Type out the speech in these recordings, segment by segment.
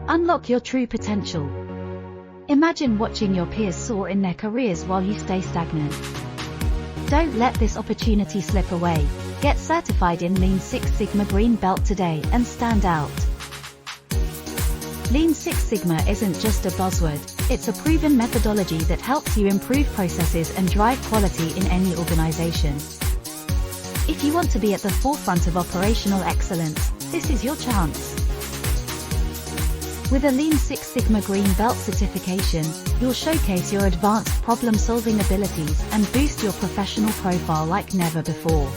Unlock your true potential. Imagine watching your peers soar in their careers while you stay stagnant. Don't let this opportunity slip away. Get certified in Lean Six Sigma Green Belt today and stand out. Lean Six Sigma isn't just a buzzword, it's a proven methodology that helps you improve processes and drive quality in any organization. If you want to be at the forefront of operational excellence, this is your chance. With a Lean Six Sigma Green Belt certification, you'll showcase your advanced problem-solving abilities and boost your professional profile like never before.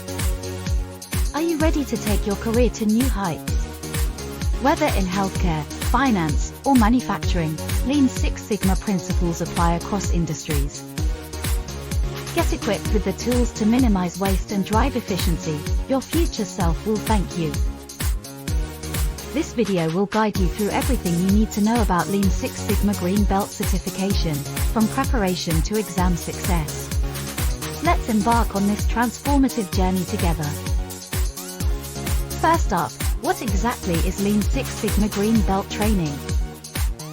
Are you ready to take your career to new heights? Whether in healthcare, finance, or manufacturing, Lean Six Sigma principles apply across industries. Get equipped with the tools to minimize waste and drive efficiency. Your future self will thank you. This video will guide you through everything you need to know about Lean Six Sigma Green Belt certification, from preparation to exam success. Let's embark on this transformative journey together. First up, what exactly is Lean Six Sigma Green Belt training?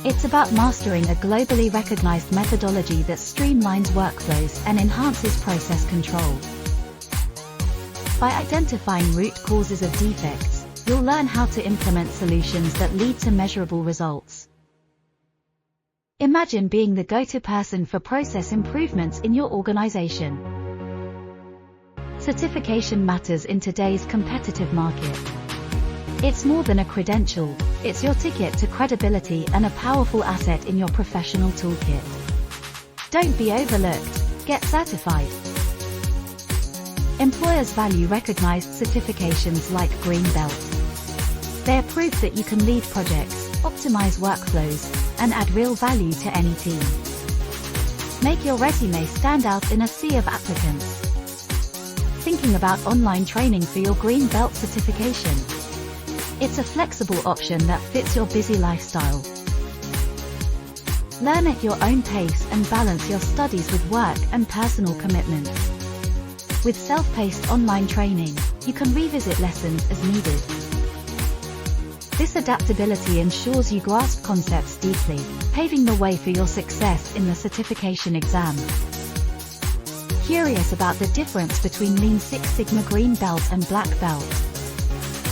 It's about mastering a globally recognized methodology that streamlines workflows and enhances process control. By identifying root causes of defects, you'll learn how to implement solutions that lead to measurable results. Imagine being the go-to person for process improvements in your organization. Certification matters in today's competitive market. It's more than a credential, it's your ticket to credibility and a powerful asset in your professional toolkit. Don't be overlooked, get certified. Employers value recognized certifications like Green Belt. They're proof that you can lead projects, optimize workflows, and add real value to any team. Make your resume stand out in a sea of applicants. Thinking about online training for your Green Belt certification? It's a flexible option that fits your busy lifestyle. Learn at your own pace and balance your studies with work and personal commitments. With self-paced online training, you can revisit lessons as needed. This adaptability ensures you grasp concepts deeply, paving the way for your success in the certification exam. Curious about the difference between Lean Six Sigma Green Belt and Black Belt?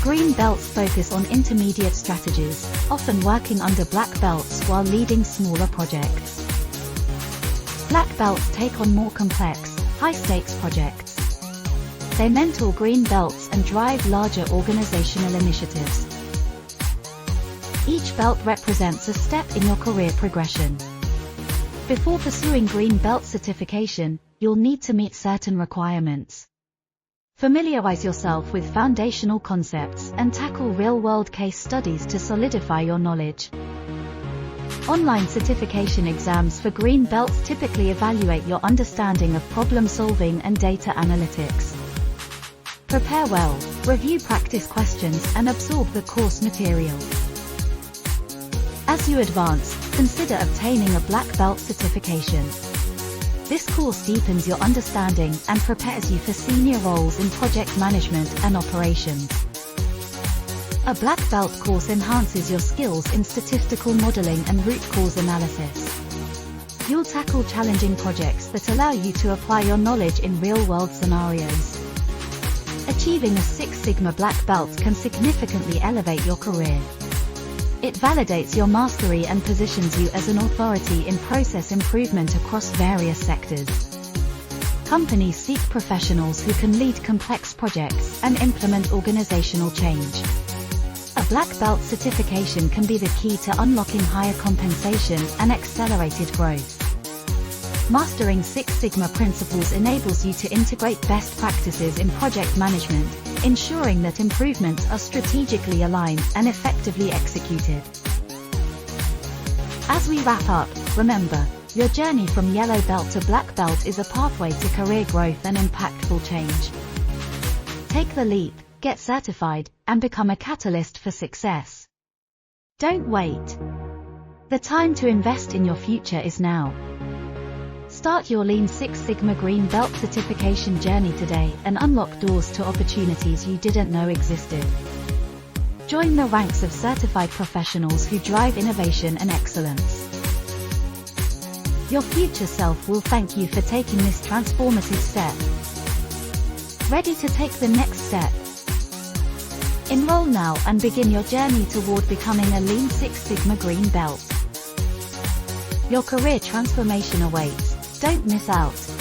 Green Belts focus on intermediate strategies, often working under black belts while leading smaller projects. Black Belts take on more complex, high-stakes projects. They mentor Green Belts and drive larger organizational initiatives. Each belt represents a step in your career progression. Before pursuing Green Belt certification, you'll need to meet certain requirements. Familiarize yourself with foundational concepts and tackle real-world case studies to solidify your knowledge. Online certification exams for Green Belts typically evaluate your understanding of problem-solving and data analytics. Prepare well, review practice questions, and absorb the course material. As you advance, consider obtaining a Black Belt certification. This course deepens your understanding and prepares you for senior roles in project management and operations. A Black Belt course enhances your skills in statistical modeling and root cause analysis. You'll tackle challenging projects that allow you to apply your knowledge in real-world scenarios. Achieving a Six Sigma Black Belt can significantly elevate your career. It validates your mastery and positions you as an authority in process improvement across various sectors. Companies seek professionals who can lead complex projects and implement organizational change. A Black Belt certification can be the key to unlocking higher compensation and accelerated growth. Mastering Six Sigma principles enables you to integrate best practices in project management, ensuring that improvements are strategically aligned and effectively executed. As we wrap up, remember, your journey from yellow belt to black belt is a pathway to career growth and impactful change. Take the leap, get certified, and become a catalyst for success. Don't wait. The time to invest in your future is now. Start your Lean Six Sigma Green Belt certification journey today and unlock doors to opportunities you didn't know existed. Join the ranks of certified professionals who drive innovation and excellence. Your future self will thank you for taking this transformative step. Ready to take the next step? Enroll now and begin your journey toward becoming a Lean Six Sigma Green Belt. Your career transformation awaits. Don't miss out.